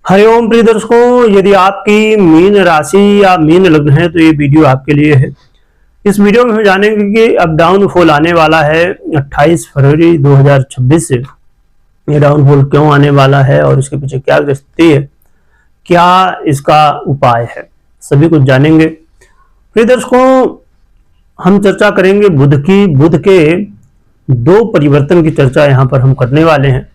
हरिओम प्रिय दर्शकों, यदि आपकी मीन राशि या मीन लग्न है तो ये वीडियो आपके लिए है। इस वीडियो में हम जानेंगे कि अब डाउनफॉल आने वाला है 28 फरवरी 2026 से। ये डाउनफॉल क्यों आने वाला है और इसके पीछे क्या स्थिति है, क्या इसका उपाय है, सभी कुछ जानेंगे। प्रिय दर्शकों, हम चर्चा करेंगे बुध की। बुध के दो परिवर्तन की चर्चा यहाँ पर हम करने वाले हैं।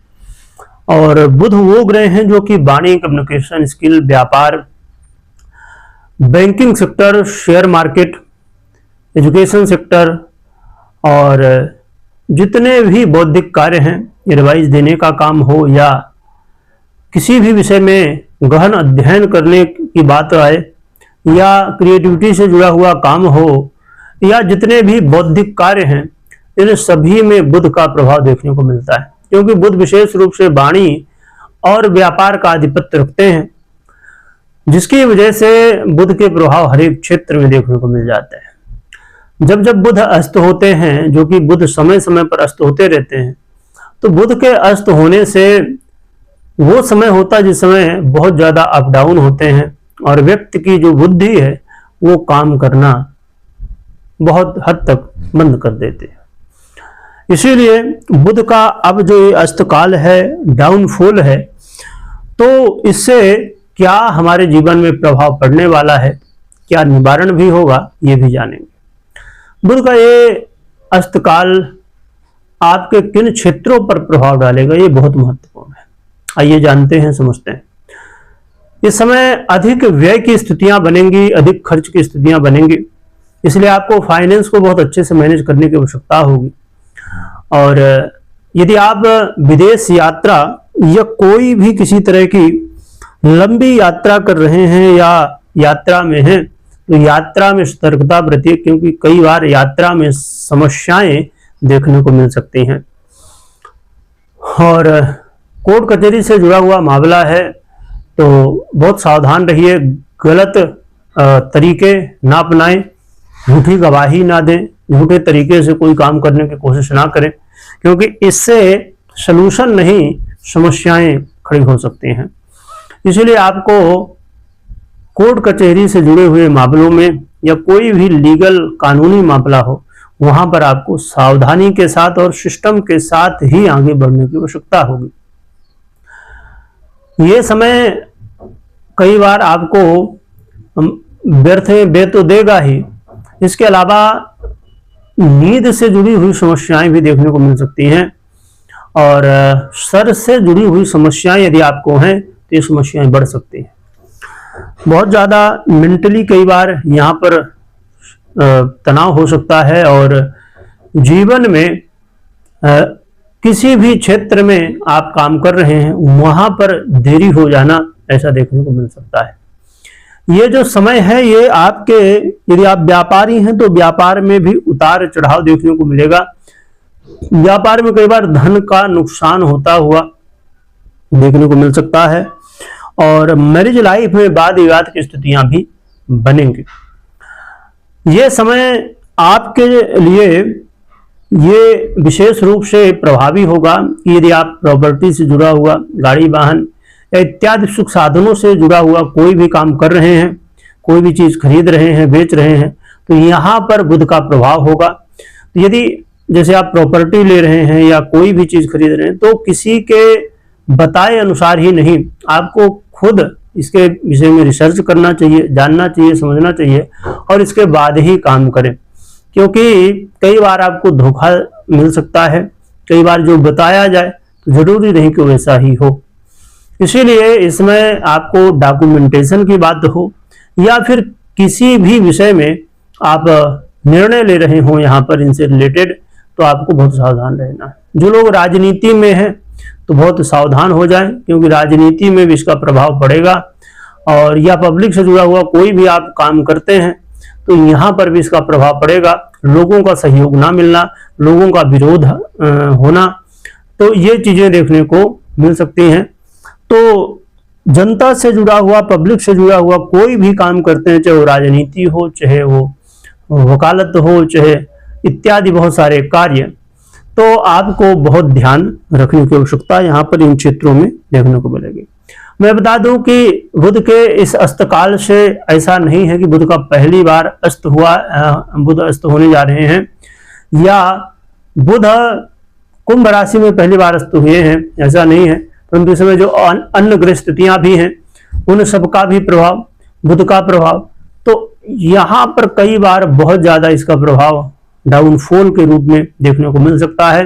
और बुध वो ग्रह हैं जो कि वाणी, कम्युनिकेशन स्किल, व्यापार, banking sector, share market, education sector और जितने भी बौद्धिक कार्य हैं, एडवाइस देने का काम हो या किसी भी विषय में गहन अध्ययन करने की बात आए या क्रिएटिविटी से जुड़ा हुआ काम हो या जितने भी बौद्धिक कार्य हैं, इन सभी में बुध का प्रभाव देखने को मिलता है। क्योंकि बुध विशेष रूप से वाणी और व्यापार का आधिपत्य रखते हैं, जिसकी वजह से बुध के प्रभाव हर एक क्षेत्र में देखने को मिल जाते हैं। जब जब बुध अस्त होते हैं, जो कि बुध समय समय पर अस्त होते रहते हैं, तो बुध के अस्त होने से वो समय होता है जिस समय बहुत ज्यादा अप डाउन होते हैं और व्यक्ति की जो बुद्धि है वो काम करना बहुत हद तक बंद कर देते हैं। इसीलिए बुध का अब जो ये अस्तकाल है, डाउनफॉल है, तो इससे क्या हमारे जीवन में प्रभाव पड़ने वाला है, क्या निवारण भी होगा, ये भी जानेंगे। बुध का ये अस्तकाल आपके किन क्षेत्रों पर प्रभाव डालेगा, ये बहुत महत्वपूर्ण है। आइए जानते हैं, समझते हैं। इस समय अधिक व्यय की स्थितियां बनेंगी, अधिक खर्च की स्थितियां बनेंगी, इसलिए आपको फाइनेंस को बहुत अच्छे से मैनेज करने की आवश्यकता होगी। और यदि आप विदेश यात्रा या कोई भी किसी तरह की लंबी यात्रा कर रहे हैं या यात्रा में हैं, तो यात्रा में सतर्कता बरतिए, क्योंकि कई बार यात्रा में समस्याएं देखने को मिल सकती हैं। और कोर्ट कचहरी से जुड़ा हुआ मामला है तो बहुत सावधान रहिए, गलत तरीके ना अपनाएं, झूठी गवाही ना दें, झूठे तरीके से कोई काम करने की कोशिश ना करें, क्योंकि इससे सलूशन नहीं, समस्याएं खड़ी हो सकती हैं। इसलिए आपको कोर्ट कचहरी से जुड़े हुए मामलों में या कोई भी लीगल कानूनी मामला हो, वहां पर आपको सावधानी के साथ और सिस्टम के साथ ही आगे बढ़ने की आवश्यकता होगी। ये समय कई बार आपको व्यर्थ तो देगा ही, इसके अलावा नींद से जुड़ी हुई समस्याएं भी देखने को मिल सकती हैं। और सर से जुड़ी हुई समस्याएं यदि आपको हैं तो ये समस्याएं बढ़ सकती हैं। बहुत ज़्यादा मेंटली कई बार यहाँ पर तनाव हो सकता है और जीवन में किसी भी क्षेत्र में आप काम कर रहे हैं वहाँ पर देरी हो जाना, ऐसा देखने को मिल सकता है। ये जो समय है ये आपके, यदि आप व्यापारी हैं तो व्यापार में भी उतार चढ़ाव देखने को मिलेगा। व्यापार में कई बार धन का नुकसान होता हुआ देखने को मिल सकता है और मैरिज लाइफ में वाद विवाद की स्थितियां भी बनेंगी। ये समय आपके लिए ये विशेष रूप से प्रभावी होगा कि यदि आप प्रॉपर्टी से जुड़ा हुआ, गाड़ी वाहन या इत्यादि सुख साधनों से जुड़ा हुआ कोई भी काम कर रहे हैं, कोई भी चीज खरीद रहे हैं, बेच रहे हैं, तो यहाँ पर बुध का प्रभाव होगा। तो यदि जैसे आप प्रॉपर्टी ले रहे हैं या कोई भी चीज खरीद रहे हैं, तो किसी के बताए अनुसार ही नहीं, आपको खुद इसके विषय में रिसर्च करना चाहिए, जानना चाहिए, समझना चाहिए और इसके बाद ही काम करें। क्योंकि कई बार आपको धोखा मिल सकता है, कई बार जो बताया जाए तो जरूरी नहीं कि वैसा ही हो। इसीलिए इसमें आपको डॉक्यूमेंटेशन की बात हो या फिर किसी भी विषय में आप निर्णय ले रहे हो यहाँ पर इनसे रिलेटेड, तो आपको बहुत सावधान रहना है। जो लोग राजनीति में हैं तो बहुत सावधान हो जाएं, क्योंकि राजनीति में भी इसका प्रभाव पड़ेगा। और या पब्लिक से जुड़ा हुआ कोई भी आप काम करते हैं तो यहाँ पर भी इसका प्रभाव पड़ेगा। लोगों का सहयोग ना मिलना, लोगों का विरोध होना, तो ये चीजें देखने को मिल सकती हैं। तो जनता से जुड़ा हुआ, पब्लिक से जुड़ा हुआ कोई भी काम करते हैं, चाहे वो राजनीति हो, चाहे वो वकालत हो, चाहे इत्यादि बहुत सारे कार्य, तो आपको बहुत ध्यान रखने की आवश्यकता यहाँ पर इन क्षेत्रों में देखने को मिलेगी। मैं बता दूं कि बुध के इस अस्तकाल से ऐसा नहीं है कि बुध का पहली बार अस्त हुआ, बुध अस्त होने जा रहे हैं, या बुध कुंभ राशि में पहली बार अस्त हुए हैं, ऐसा नहीं है। परंतु इसमें जो अन्य ग्रह स्थितियां भी हैं उन सबका भी प्रभाव, बुध का प्रभाव, तो यहाँ पर कई बार बहुत ज्यादा इसका प्रभाव डाउनफॉल के रूप में देखने को मिल सकता है।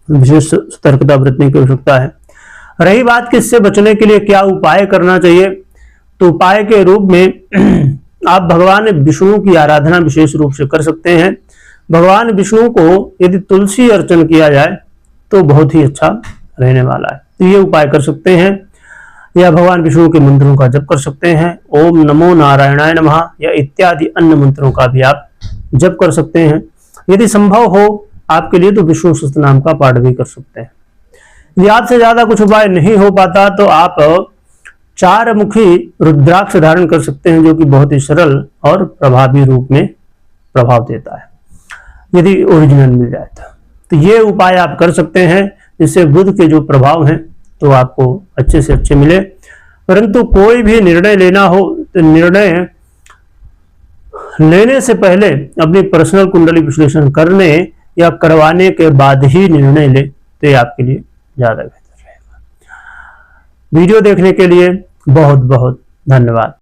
विशेष सतर्कता बरतने की आवश्यकता है। रही बात कि इससे बचने के लिए क्या उपाय करना चाहिए, तो उपाय के रूप में आप भगवान विष्णु की आराधना विशेष रूप से कर सकते हैं। भगवान विष्णु को यदि तुलसी अर्चन किया जाए तो बहुत ही अच्छा रहने वाला है, तो ये उपाय कर सकते हैं। या भगवान विष्णु के मंत्रों का जप कर सकते हैं, ओम नमो नारायणाय नमः या इत्यादि अन्य मंत्रों का भी आप जप कर सकते हैं। यदि संभव हो आपके लिए तो विष्णु सहस्त्रनाम का पाठ भी कर सकते हैं। यदि आपसे ज्यादा कुछ उपाय नहीं हो पाता तो आप 4 मुखी रुद्राक्ष धारण कर सकते हैं, जो कि बहुत ही सरल और प्रभावी रूप में प्रभाव देता है, यदि ओरिजिनल मिल जाए तो ये उपाय आप कर सकते हैं, जिससे बुध के जो प्रभाव हैं तो आपको अच्छे से अच्छे मिले। परंतु कोई भी निर्णय लेना हो तो निर्णय लेने से पहले अपनी पर्सनल कुंडली विश्लेषण करने या करवाने के बाद ही निर्णय ले तो ये आपके लिए ज्यादा बेहतर रहेगा। वीडियो देखने के लिए बहुत बहुत धन्यवाद।